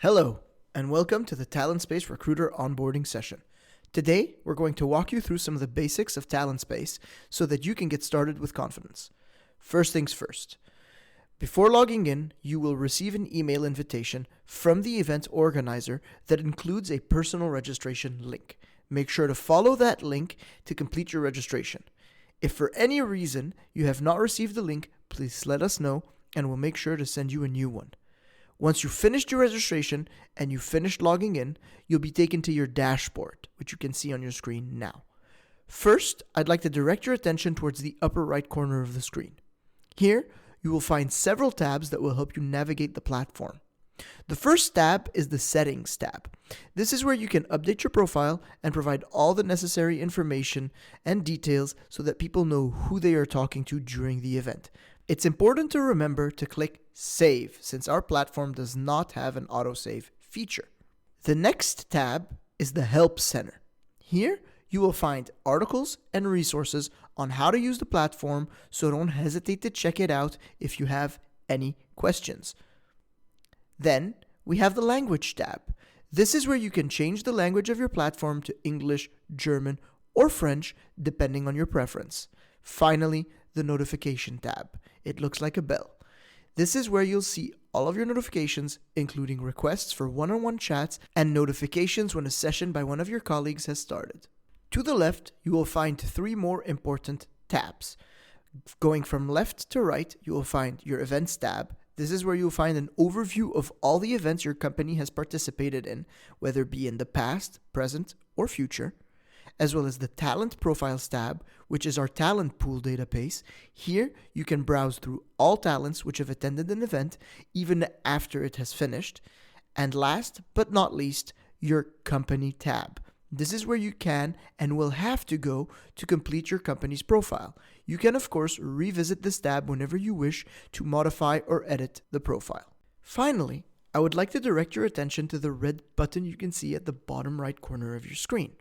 Hello, and welcome to the Talent Space Recruiter onboarding session. Today, we're going to walk you through some of the basics of Talent Space so that you can get started with confidence. First things first. Before logging in, you will receive an email invitation from the event organizer that includes a personal registration link. Make sure to follow that link to complete your registration. If for any reason you have not received the link, please let us know and we'll make sure to send you a new one. Once you've finished your registration and you've finished logging in, you'll be taken to your dashboard, which you can see on your screen now. First, I'd like to direct your attention towards the upper right corner of the screen. Here, you will find several tabs that will help you navigate the platform. The first tab is the Settings tab. This is where you can update your profile and provide all the necessary information and details so that people know who they are talking to during the event. It's important to remember to click Save since our platform does not have an autosave feature. The next tab is the Help Center. Here, you will find articles and resources on how to use the platform, so don't hesitate to check it out if you have any questions. Then, we have the Language tab. This is where you can change the language of your platform to English, German, or French, depending on your preference. Finally, the Notification tab. It looks like a bell. This is where you'll see all of your notifications, including requests for one-on-one chats and notifications when a session by one of your colleagues has started. To the left, you will find three more important tabs. Going from left to right, you will find your Events tab. This is where you'll find an overview of all the events your company has participated in, whether it be in the past, present, or future, as well as the Talent Profiles tab, which is our talent pool database. Here, you can browse through all talents which have attended an event, even after it has finished. And last but not least, your Company tab. This is where you can and will have to go to complete your company's profile. You can, of course, revisit this tab whenever you wish to modify or edit the profile. Finally, I would like to direct your attention to the red button you can see at the bottom right corner of your screen.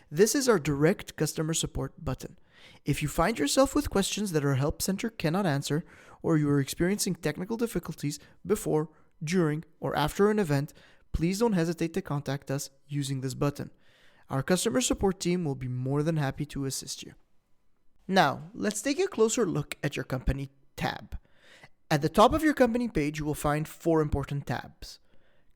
This is our direct customer support button. If you find yourself with questions that our help center cannot answer, or you are experiencing technical difficulties before, during, or after an event, please don't hesitate to contact us using this button. Our customer support team will be more than happy to assist you. Now, let's take a closer look at your company tab. At the top of your company page, you will find four important tabs.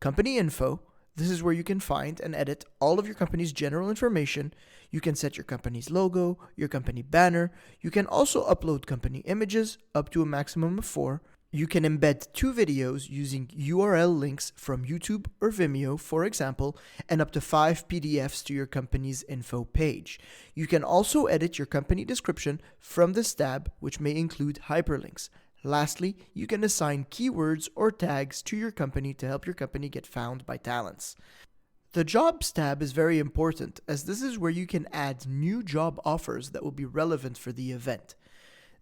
Company info. This is where you can find and edit all of your company's general information. You can set your company's logo, your company banner. You can also upload company images, up to a maximum of 4. You can embed 2 videos using URL links from YouTube or Vimeo, for example, and up to 5 PDFs to your company's info page. You can also edit your company description from this tab, which may include hyperlinks. Lastly, you can assign keywords or tags to your company to help your company get found by talents. The Jobs tab is very important, as this is where you can add new job offers that will be relevant for the event.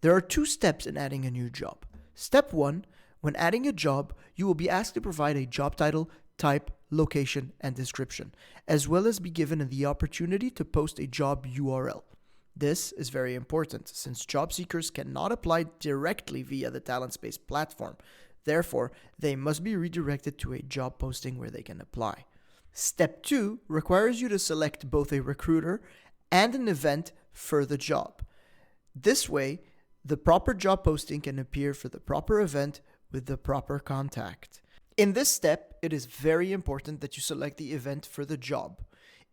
There are 2 steps in adding a new job. Step 1, when adding a job, you will be asked to provide a job title, type, location, and description, as well as be given the opportunity to post a job URL. This is very important since job seekers cannot apply directly via the Talent Space platform. Therefore, they must be redirected to a job posting where they can apply. Step 2 requires you to select both a recruiter and an event for the job. This way, the proper job posting can appear for the proper event with the proper contact. In this step, it is very important that you select the event for the job.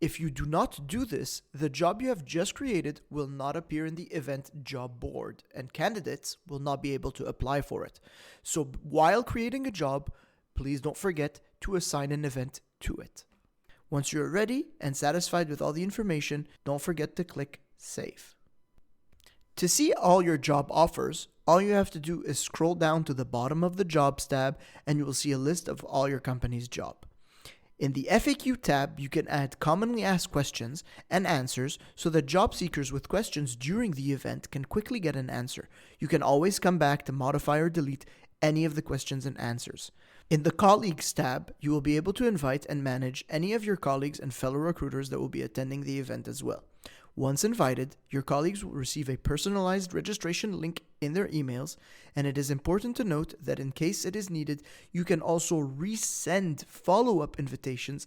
If you do not do this, the job you have just created will not appear in the event job board, and candidates will not be able to apply for it. So while creating a job, please don't forget to assign an event to it. Once you're ready and satisfied with all the information, don't forget to click Save. To see all your job offers, all you have to do is scroll down to the bottom of the Jobs tab and you will see a list of all your company's job. In the FAQ tab, you can add commonly asked questions and answers so that job seekers with questions during the event can quickly get an answer. You can always come back to modify or delete any of the questions and answers. In the Colleagues tab, you will be able to invite and manage any of your colleagues and fellow recruiters that will be attending the event as well. Once invited, your colleagues will receive a personalized registration link in their emails, and it is important to note that in case it is needed, you can also resend follow-up invitations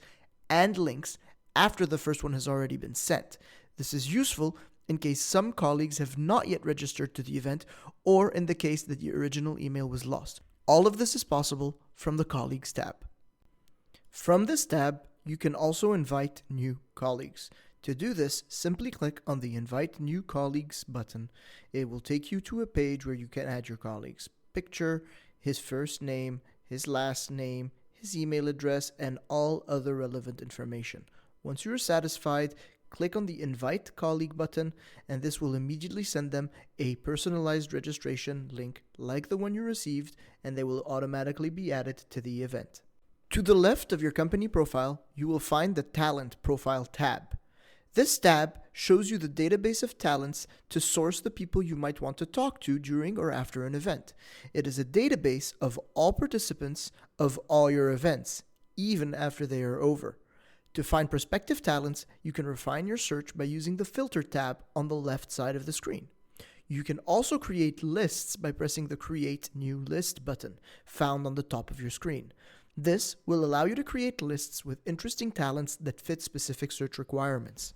and links after the first one has already been sent. This is useful in case some colleagues have not yet registered to the event, or in the case that the original email was lost. All of this is possible from the Colleagues tab. From this tab, you can also invite new colleagues. To do this, simply click on the Invite New Colleagues button. It will take you to a page where you can add your colleague's picture, his first name, his last name, his email address, and all other relevant information. Once you are satisfied, click on the Invite Colleague button, and this will immediately send them a personalized registration link like the one you received, and they will automatically be added to the event. To the left of your company profile, you will find the Talent Profile tab. This tab shows you the database of talents to source the people you might want to talk to during or after an event. It is a database of all participants of all your events, even after they are over. To find prospective talents, you can refine your search by using the Filter tab on the left side of the screen. You can also create lists by pressing the Create New List button found on the top of your screen. This will allow you to create lists with interesting talents that fit specific search requirements.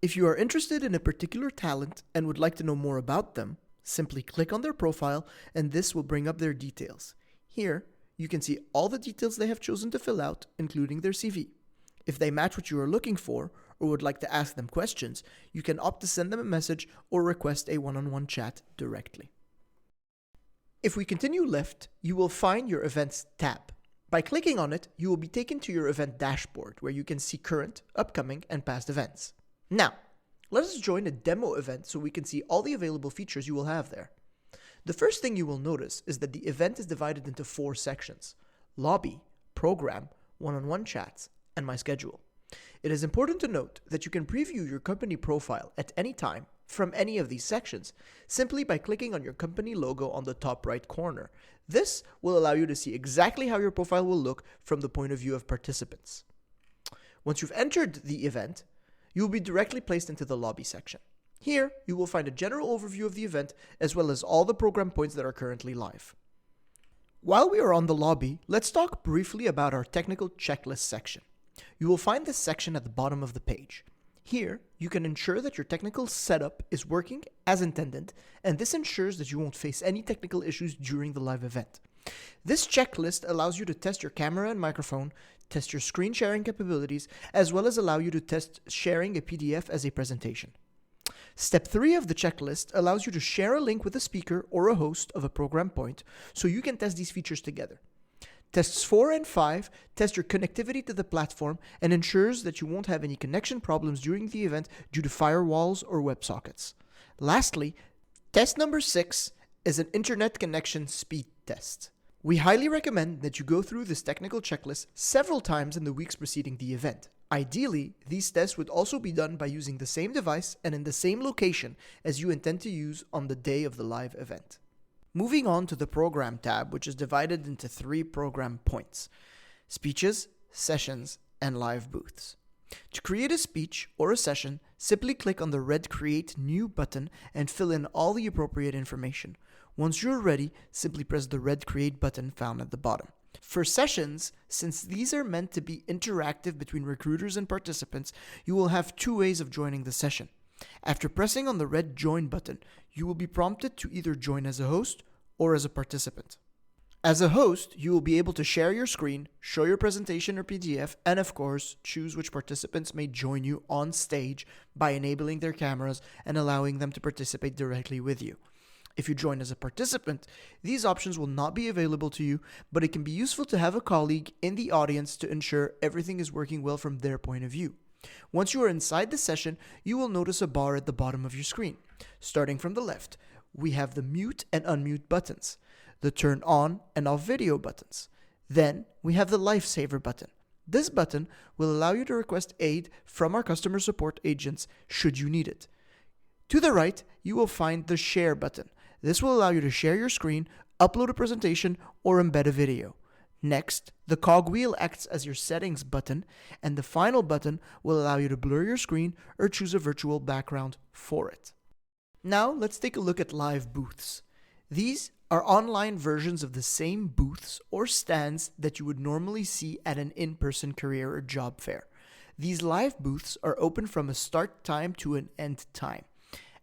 If you are interested in a particular talent and would like to know more about them, simply click on their profile and this will bring up their details. Here, you can see all the details they have chosen to fill out, including their CV. If they match what you are looking for or would like to ask them questions, you can opt to send them a message or request a one-on-one chat directly. If we continue left, you will find your Events tab. By clicking on it, you will be taken to your event dashboard where you can see current, upcoming, and past events. Now, let us join a demo event so we can see all the available features you will have there. The first thing you will notice is that the event is divided into 4 sections: Lobby, Program, One-on-one Chats, and My Schedule. It is important to note that you can preview your company profile at any time from any of these sections simply by clicking on your company logo on the top right corner. This will allow you to see exactly how your profile will look from the point of view of participants. Once you've entered the event, you will be directly placed into the Lobby section. Here, you will find a general overview of the event as well as all the program points that are currently live. While we are on the Lobby, let's talk briefly about our technical checklist section. You will find this section at the bottom of the page. Here, you can ensure that your technical setup is working as intended, and this ensures that you won't face any technical issues during the live event. This checklist allows you to test your camera and microphone, test your screen sharing capabilities, as well as allow you to test sharing a PDF as a presentation. Step 3 of the checklist allows you to share a link with a speaker or a host of a program point so you can test these features together. Tests 4 and 5 test your connectivity to the platform and ensures that you won't have any connection problems during the event due to firewalls or WebSockets. Lastly, test number 6 is an internet connection speed test. We highly recommend that you go through this technical checklist several times in the weeks preceding the event. Ideally, these tests would also be done by using the same device and in the same location as you intend to use on the day of the live event. Moving on to the Program tab, which is divided into 3 program points: speeches, sessions, and live booths. To create a speech or a session, simply click on the red Create New button and fill in all the appropriate information. Once you're ready, simply press the red Create button found at the bottom. For sessions, since these are meant to be interactive between recruiters and participants, you will have 2 ways of joining the session. After pressing on the red Join button, you will be prompted to either join as a host or as a participant. As a host, you will be able to share your screen, show your presentation or PDF, and of course, choose which participants may join you on stage by enabling their cameras and allowing them to participate directly with you. If you join as a participant, these options will not be available to you, but it can be useful to have a colleague in the audience to ensure everything is working well from their point of view. Once you are inside the session, you will notice a bar at the bottom of your screen. Starting from the left, we have the mute and unmute buttons, the turn on and off video buttons. Then we have the lifesaver button. This button will allow you to request aid from our customer support agents should you need it. To the right, you will find the share button. This will allow you to share your screen, upload a presentation, or embed a video. Next, the cogwheel acts as your settings button, and the final button will allow you to blur your screen or choose a virtual background for it. Now, let's take a look at live booths. These are online versions of the same booths or stands that you would normally see at an in-person career or job fair. These live booths are open from a start time to an end time,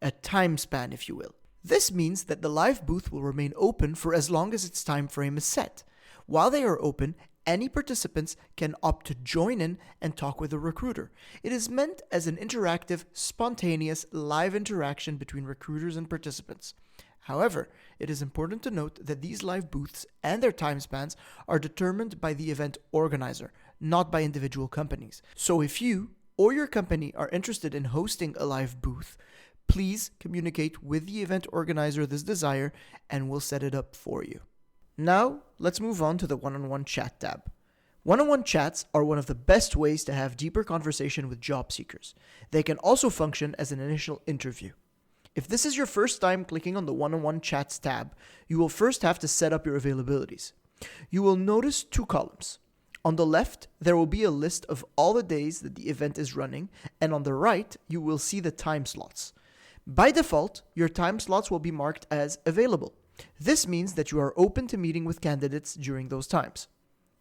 a time span, if you will. This means that the live booth will remain open for as long as its time frame is set. While they are open, any participants can opt to join in and talk with a recruiter. It is meant as an interactive, spontaneous, live interaction between recruiters and participants. However, it is important to note that these live booths and their time spans are determined by the event organizer, not by individual companies. So if you or your company are interested in hosting a live booth, please communicate with the event organizer this desire and we'll set it up for you. Now, let's move on to the one-on-one chat tab. One-on-one chats are one of the best ways to have deeper conversation with job seekers. They can also function as an initial interview. If this is your first time clicking on the one-on-one chats tab, you will first have to set up your availabilities. You will notice two columns. On the left, there will be a list of all the days that the event is running, and on the right, you will see the time slots. By default, your time slots will be marked as available. This means that you are open to meeting with candidates during those times.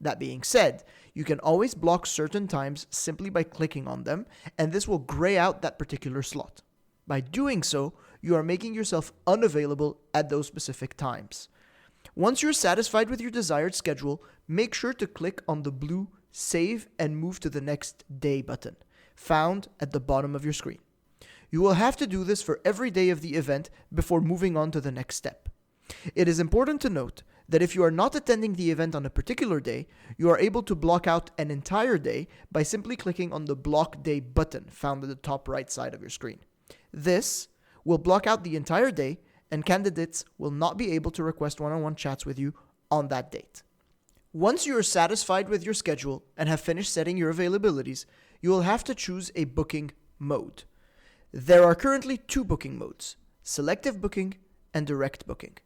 That being said, you can always block certain times simply by clicking on them, and this will gray out that particular slot. By doing so, you are making yourself unavailable at those specific times. Once you're satisfied with your desired schedule, make sure to click on the blue Save and Move to the Next Day button, found at the bottom of your screen. You will have to do this for every day of the event before moving on to the next step. It is important to note that if you are not attending the event on a particular day, you are able to block out an entire day by simply clicking on the Block Day button found at the top right side of your screen. This will block out the entire day, and candidates will not be able to request one-on-one chats with you on that date. Once you are satisfied with your schedule and have finished setting your availabilities, you will have to choose a booking mode. There are currently two booking modes: selective booking and direct booking.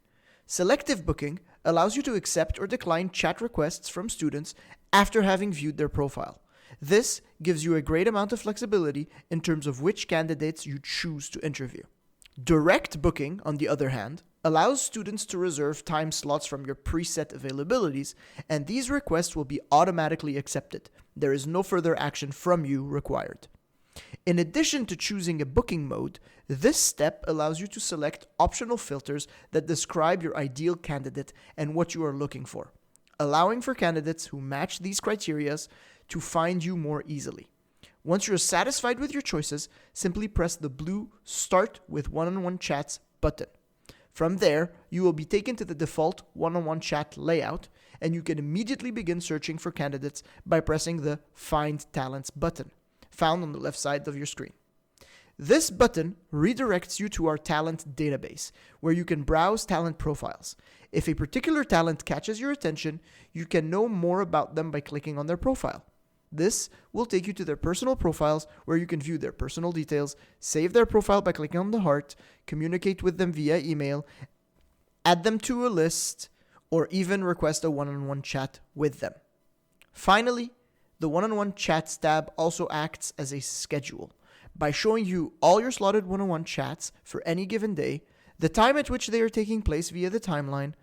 Selective booking allows you to accept or decline chat requests from students after having viewed their profile. This gives you a great amount of flexibility in terms of which candidates you choose to interview. Direct booking, on the other hand, allows students to reserve time slots from your preset availabilities, and these requests will be automatically accepted. There is no further action from you required. In addition to choosing a booking mode, this step allows you to select optional filters that describe your ideal candidate and what you are looking for, allowing for candidates who match these criteria to find you more easily. Once you're satisfied with your choices, simply press the blue Start with One-on-One Chats button. From there, you will be taken to the default one-on-one chat layout, and you can immediately begin searching for candidates by pressing the Find Talents button, found on the left side of your screen. This button redirects you to our talent database, where you can browse talent profiles. If a particular talent catches your attention, you can know more about them by clicking on their profile. This will take you to their personal profiles, where you can view their personal details, save their profile by clicking on the heart, communicate with them via email, add them to a list, or even request a one-on-one chat with them. Finally, the one-on-one chats tab also acts as a schedule by showing you all your slotted one-on-one chats for any given day, the time at which they are taking place via the timeline,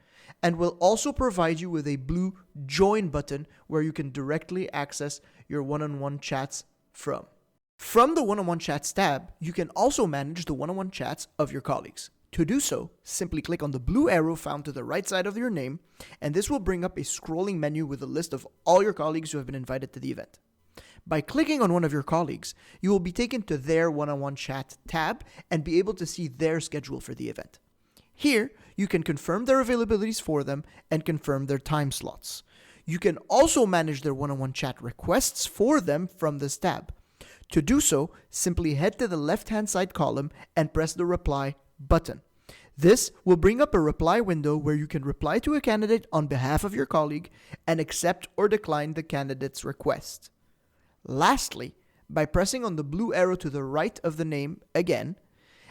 and will also provide you with a blue Join button where you can directly access your one-on-one chats from. From the one-on-one chats tab, you can also manage the one-on-one chats of your colleagues. To do so, simply click on the blue arrow found to the right side of your name, and this will bring up a scrolling menu with a list of all your colleagues who have been invited to the event. By clicking on one of your colleagues, you will be taken to their one-on-one chat tab and be able to see their schedule for the event. Here, you can confirm their availabilities for them and confirm their time slots. You can also manage their one-on-one chat requests for them from this tab. To do so, simply head to the left-hand side column and press the Reply button. This will bring up a reply window where you can reply to a candidate on behalf of your colleague and accept or decline the candidate's request. Lastly, by pressing on the blue arrow to the right of the name again,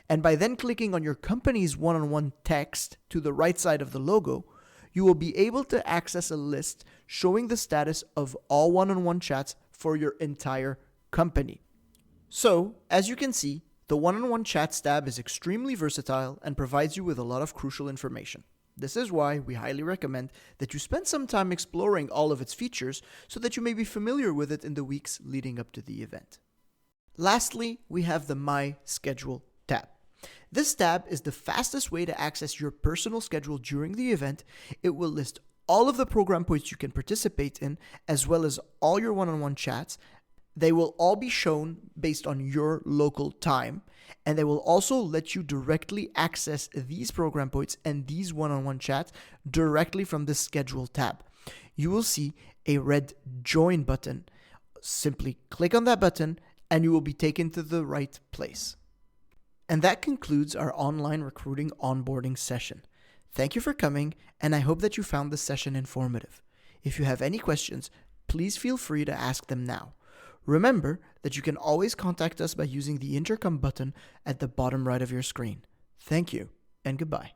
and by then clicking on your company's one-on-one text to the right side of the logo, you will be able to access a list showing the status of all one-on-one chats for your entire company. So, as you can see, the one-on-one chats tab is extremely versatile and provides you with a lot of crucial information. This is why we highly recommend that you spend some time exploring all of its features so that you may be familiar with it in the weeks leading up to the event. Lastly, we have the My Schedule tab. This tab is the fastest way to access your personal schedule during the event. It will list all of the program points you can participate in, as well as all your one-on-one chats. They will all be shown based on your local time, and they will also let you directly access these program points and these one-on-one chats directly from the Schedule tab. You will see a red Join button. Simply click on that button and you will be taken to the right place. And that concludes our online recruiting onboarding session. Thank you for coming, and I hope that you found this session informative. If you have any questions, please feel free to ask them now. Remember that you can always contact us by using the intercom button at the bottom right of your screen. Thank you, and goodbye.